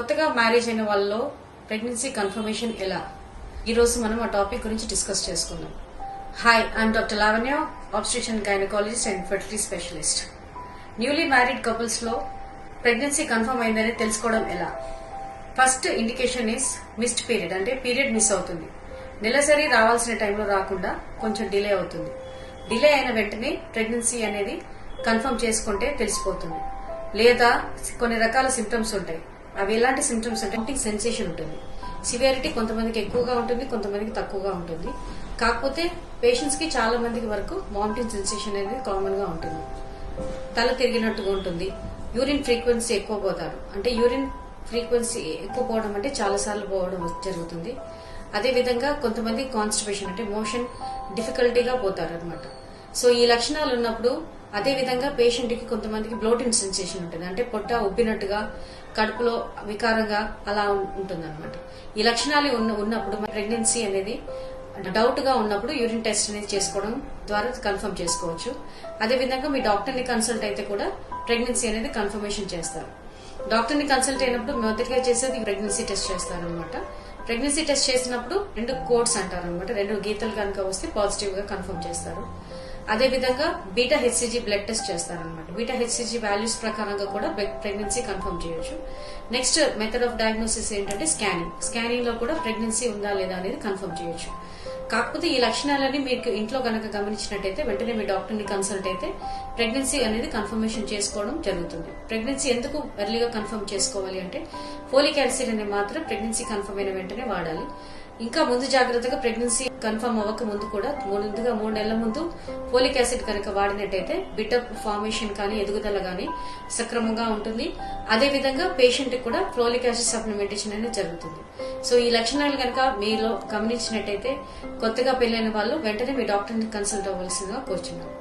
కొత్తగా మ్యారేజ్ అయిన వాళ్ళలో ప్రెగ్నెన్సీ కన్ఫర్మేషన్ ఎలా? ఈరోజు మనం ఆ టాపిక్ గురించి డిస్కస్ చేసుకుందాం. Hi, I'm doctor Lavanya, obstetrician gynaecologist and fertility specialist. Newly married couples లో ప్రెగ్నెన్సీ కన్ఫర్మ్ అయిందని తెలుసుకోవడం ఎలా? First indication is missed period, అంటే పీరియడ్ మిస్ అవుతుంది. నెలసరి రావాల్సిన టైంలో రాకుండా కొంచెం డిలే అవుతుంది. డిలే అయిన వెంటనే ప్రెగ్నెన్సీ అనేది కన్ఫర్మ్ చేసుకుంటే తెలిసిపోతుంది. లేదా కొన్ని రకాల సిమ్టమ్స్ ఉంటాయి. అవి ఎలాంటి సిమ్టమ్స్ అంటే సెన్సేషన్ ఉంటుంది. సివియారిటీ కొంతమందికి ఎక్కువగా ఉంటుంది, కొంతమందికి తక్కువగా ఉంటుంది. కాకపోతే పేషెంట్స్ కి చాలా మందికి వరకు వామిటింగ్ సెన్సేషన్ అనేది కామన్ గా ఉంటుంది. తల తిరిగినట్టుగా ఉంటుంది. యూరిన్ ఫ్రీక్వెన్సీ ఎక్కువ పోతారు, అంటే యూరిన్ ఫ్రీక్వెన్సీ ఎక్కువ పోవడం అంటే చాలా సార్లు పోవడం జరుగుతుంది. అదే విధంగా కొంతమంది కాన్స్టిపేషన్ అంటే మోషన్ డిఫికల్టీగా పోతారు అనమాట. సో ఈ లక్షణాలు ఉన్నప్పుడు అదే విధంగా పేషెంట్ కి కొంతమందికి బ్లోటింగ్ సెన్సేషన్ ఉంటుంది, అంటే పొట్ట ఉబ్బినట్టుగా కడుపులో వికారంగా అలా ఉంటుంది అనమాట. ఈ లక్షణాలు ఉన్నప్పుడు ప్రెగ్నెన్సీ అనేది డౌట్ గా ఉన్నప్పుడు యూరిన్ టెస్ట్ అనేది చేసుకోవడం ద్వారా కన్ఫర్మ్ చేసుకోవచ్చు. అదే విధంగా మీ డాక్టర్ ని కన్సల్ట్ అయితే కూడా ప్రెగ్నెన్సీ అనేది కన్ఫర్మేషన్ చేస్తారు. డాక్టర్ ని కన్సల్ట్ అయినప్పుడు మొదటిగా చేసేది ప్రెగ్నెన్సీ టెస్ట్ చేస్తారనమాట. ప్రెగ్నెన్సీ టెస్ట్ చేసినప్పుడు 2 కోడ్స్ అంటారు అనమాట. 2 గీతలు కనుక వస్తే పాజిటివ్ గా కన్ఫర్మ్ చేస్తారు. అదే విధంగా బీటా హెచ్సిజీ బ్లడ్ టెస్ట్ చేస్తారనమాట. బీటా హెచ్సిజీ వాల్యూస్ ప్రకారంగా కూడా ప్రెగ్నెన్సీ కన్ఫర్మ్ చేయొచ్చు. నెక్స్ట్ మెథడ్ ఆఫ్ డయాగ్నోసిస్ ఏంటంటే స్కానింగ్. స్కానింగ్ లో కూడా ప్రెగ్నెన్సీ ఉందా లేదా అనేది కన్ఫర్మ్ చేయొచ్చు. కాకపోతే ఈ లక్షణాలని మీకు ఇంట్లో కనుక గమనించినట్టయితే వెంటనే మీ డాక్టర్ ని కన్సల్ట్ అయితే ప్రెగ్నెన్సీ అనేది కన్ఫర్మేషన్ చేసుకోవడం జరుగుతుంది. ప్రెగ్నెన్సీ ఎందుకు ఎర్లీగా కన్ఫర్మ్ చేసుకోవాలి అంటే ఫోలిక్ యాసిడ్ అనే మాత్రం ప్రెగ్నెన్సీ కన్ఫర్మ్ అయిన వెంటనే వాడాలి. ఇంకా ముందు జాగ్రత్తగా ప్రెగ్నెన్సీ కన్ఫర్మ్ అవ్వక ముందు కూడా ముందుగా 3 నెలల ముందు ఫోలిక్ యాసిడ్ కనుక వాడినట్టయితే బిడ్డ ఫార్మేషన్ కానీ ఎదుగుదల కానీ సక్రమంగా ఉంటుంది. అదే విధంగా పేషెంట్ కి కూడా ఫోలిక్ యాసిడ్ సప్లిమెంటేషన్ అనేది జరుగుతుంది. సో ఈ లక్షణాలు కనుక మీలో గమనించినట్టయితే కొత్తగా పెళ్లైన వాళ్ళు వెంటనే మీ డాక్టర్ ని కన్సల్ట్ అవ్వాల్సిందిగా కోరుచున్నాం.